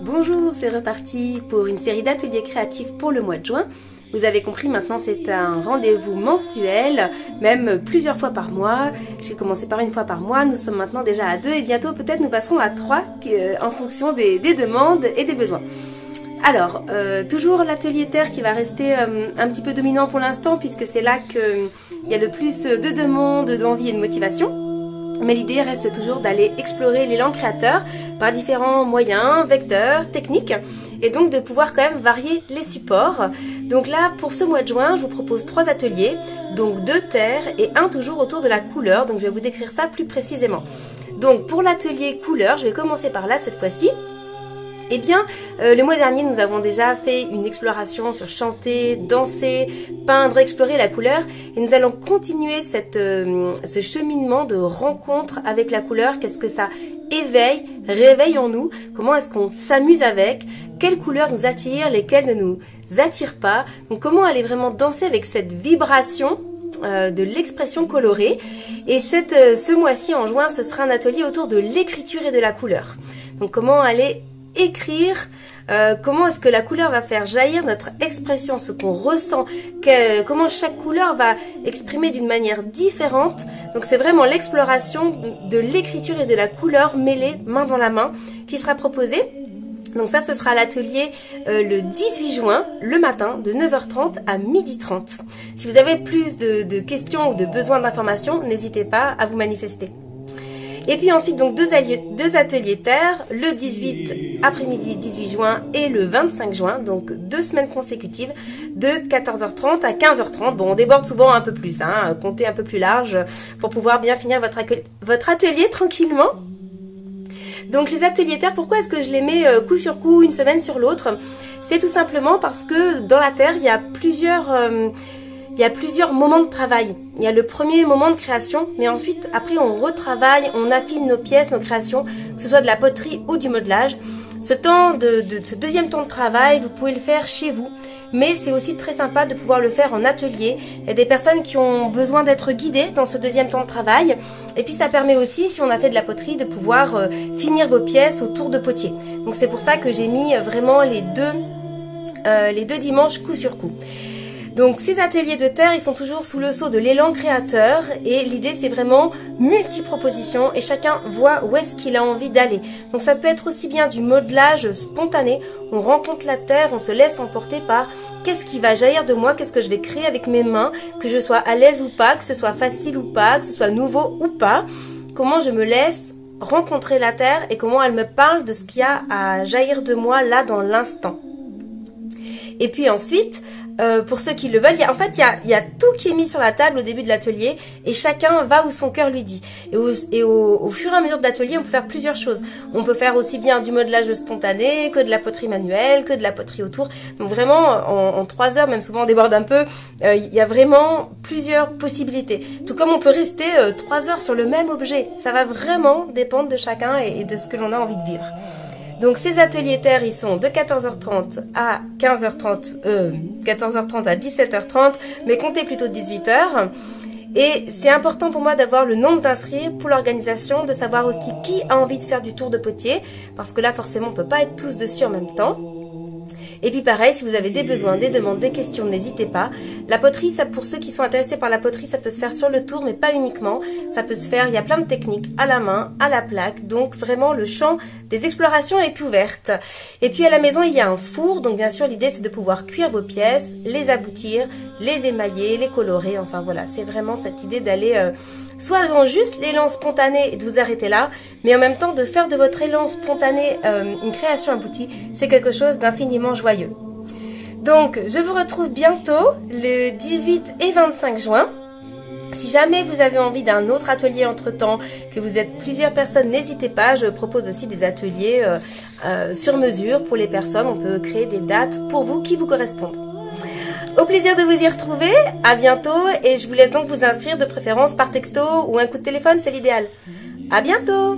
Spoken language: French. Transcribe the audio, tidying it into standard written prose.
Bonjour, c'est reparti pour une série d'ateliers créatifs pour le mois de juin. Vous avez compris, maintenant c'est un rendez-vous mensuel, même plusieurs fois par mois. J'ai commencé par une fois par mois, nous sommes maintenant déjà à 2 et bientôt peut-être nous passerons à 3 en fonction des demandes et des besoins. Alors, toujours l'atelier terre qui va rester un petit peu dominant pour l'instant puisque c'est là qu'il y a le plus de demandes, d'envie et de motivation. Mais l'idée reste toujours d'aller explorer l'élan créateur par différents moyens, vecteurs, techniques et donc de pouvoir quand même varier les supports. Donc là, pour ce mois de juin, je vous propose 3 ateliers, donc 2 terres et un toujours autour de la couleur. Donc je vais vous décrire ça plus précisément. Donc pour l'atelier couleur, je vais commencer par là cette fois-ci. Eh bien, le mois dernier, nous avons déjà fait une exploration sur chanter, danser, peindre, explorer la couleur. Et nous allons continuer ce cheminement de rencontre avec la couleur. Qu'est-ce que ça éveille, réveille en nous? Comment est-ce qu'on s'amuse avec? Quelles couleurs nous attirent, lesquelles ne nous attirent pas? Donc, comment aller vraiment danser avec cette vibration de l'expression colorée. Et ce mois-ci, en juin, ce sera un atelier autour de l'écriture et de la couleur. Donc, comment aller écrire, comment est-ce que la couleur va faire jaillir notre expression, ce qu'on ressent, comment chaque couleur va exprimer d'une manière différente. Donc c'est vraiment l'exploration de l'écriture et de la couleur mêlée main dans la main qui sera proposée. Donc ça, ce sera l'atelier le 18 juin, le matin, de 9h30 à 12h30. Si vous avez plus de questions ou de besoins d'informations, n'hésitez pas à vous manifester. Et puis ensuite, donc deux ateliers terre, le 18 après-midi 18 juin et le 25 juin, donc 2 semaines consécutives de 14h30 à 15h30. Bon, on déborde souvent un peu plus, hein, comptez un peu plus large pour pouvoir bien finir votre atelier tranquillement. Donc les ateliers terre, pourquoi est-ce que je les mets coup sur coup, une semaine sur l'autre? C'est tout simplement parce que dans la terre, il y a plusieurs moments de travail. Il y a le premier moment de création, mais ensuite, après, on retravaille, on affine nos pièces, nos créations, que ce soit de la poterie ou du modelage. Ce deuxième temps de travail, vous pouvez le faire chez vous, mais c'est aussi très sympa de pouvoir le faire en atelier. Il y a des personnes qui ont besoin d'être guidées dans ce deuxième temps de travail, et puis ça permet aussi, si on a fait de la poterie, de pouvoir finir vos pièces au tour de potier. Donc c'est pour ça que j'ai mis vraiment les deux dimanches coup sur coup. Donc ces ateliers de terre, ils sont toujours sous le sceau de l'élan créateur et l'idée c'est vraiment multi-propositions et chacun voit où est-ce qu'il a envie d'aller. Donc ça peut être aussi bien du modelage spontané, on rencontre la terre, on se laisse emporter par qu'est-ce qui va jaillir de moi, qu'est-ce que je vais créer avec mes mains, que je sois à l'aise ou pas, que ce soit facile ou pas, que ce soit nouveau ou pas, comment je me laisse rencontrer la terre et comment elle me parle de ce qu'il y a à jaillir de moi là dans l'instant. Et puis ensuite, pour ceux qui le veulent, il y a tout qui est mis sur la table au début de l'atelier et chacun va où son cœur lui dit. Et au fur et à mesure de l'atelier, on peut faire plusieurs choses. On peut faire aussi bien du modelage spontané que de la poterie manuelle, que de la poterie autour. Donc vraiment, en 3 heures, même souvent on déborde un peu, il y a vraiment plusieurs possibilités. Tout comme on peut rester 3 heures sur le même objet. Ça va vraiment dépendre de chacun et de ce que l'on a envie de vivre. Donc ces ateliers terre, ils sont de 14h30 à 14h30 à 17h30, mais comptez plutôt 18h. Et c'est important pour moi d'avoir le nombre d'inscrits pour l'organisation, de savoir aussi qui a envie de faire du tour de potier, parce que là forcément on ne peut pas être tous dessus en même temps. Et puis pareil, si vous avez des besoins, des demandes, des questions, n'hésitez pas. La poterie, ça, pour ceux qui sont intéressés par la poterie, ça peut se faire sur le tour, mais pas uniquement. Ça peut se faire, il y a plein de techniques, à la main, à la plaque. Donc vraiment, le champ des explorations est ouverte. Et puis à la maison, il y a un four. Donc bien sûr, l'idée, c'est de pouvoir cuire vos pièces, les aboutir, les émailler, les colorer. Enfin voilà, c'est vraiment cette idée d'aller soit dans juste l'élan spontané et de vous arrêter là, mais en même temps de faire de votre élan spontané une création aboutie, c'est quelque chose d'infiniment joyeux. Donc, je vous retrouve bientôt le 18 et 25 juin. Si jamais vous avez envie d'un autre atelier entre-temps, que vous êtes plusieurs personnes, n'hésitez pas. Je propose aussi des ateliers sur mesure pour les personnes. On peut créer des dates pour vous qui vous correspondent. Au plaisir de vous y retrouver, à bientôt et je vous laisse donc vous inscrire de préférence par texto ou un coup de téléphone, c'est l'idéal. À bientôt!